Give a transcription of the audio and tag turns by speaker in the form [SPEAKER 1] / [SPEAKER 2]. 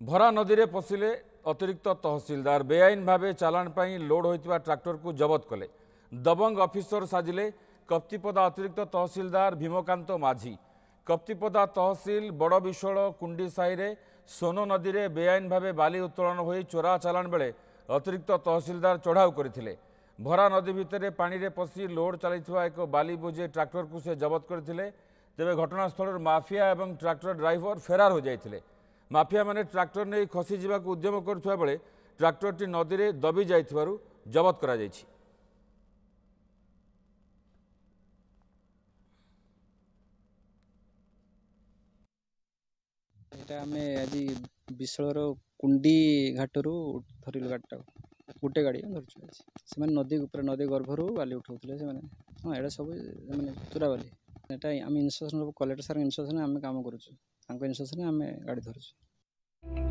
[SPEAKER 1] भरा नदी में पशिले अतिरिक्त तहसिलदार बेआईन भाव चालाण पर लोड होता ट्राक्टर को जबत कले। दबंग अफिसर साजिले कप्तिपदा अतिरिक्त तहसिलदार भीमकांत माझी। कप्तिपदा तहसिल बड़ विशोल कुंडी साई रे सोनो नदी में बेआईन भाव बाली उत्तोलन हो चोरा चालाण बेले अतिरिक्त तहसिलदार चढ़ाऊ करथिले। भरा नदी भितर पानी रे पशि लोड चलता एक बाली बोझे ट्राक्टर को से जबत करथिले। तेबे घटनास्थल माफिया एवं ट्राक्टर ड्राइवर फेरार हो जाते। माफिया माने ट्राक्टर नहीं खसी जावाक उद्यम करुवा बेले ट्राक्टरटी नदी में दबी जाइथिबारु जबत करा जायछि।
[SPEAKER 2] आमे आज विशल कुंडी घाटरू धरलु गाड़टा गोटे गाड़ी धरचु से नदी नदी गर्भर बाली उठाऊे से हाँ यहाँ सब मैंने चोरा बाली यहाँ आम इन्स्ट्रक्शन कलेक्टर सार इन्स्ट्रक्शन आम कम करुँ इन्स्ट्रक्शन आम गाड़ी धरुचु।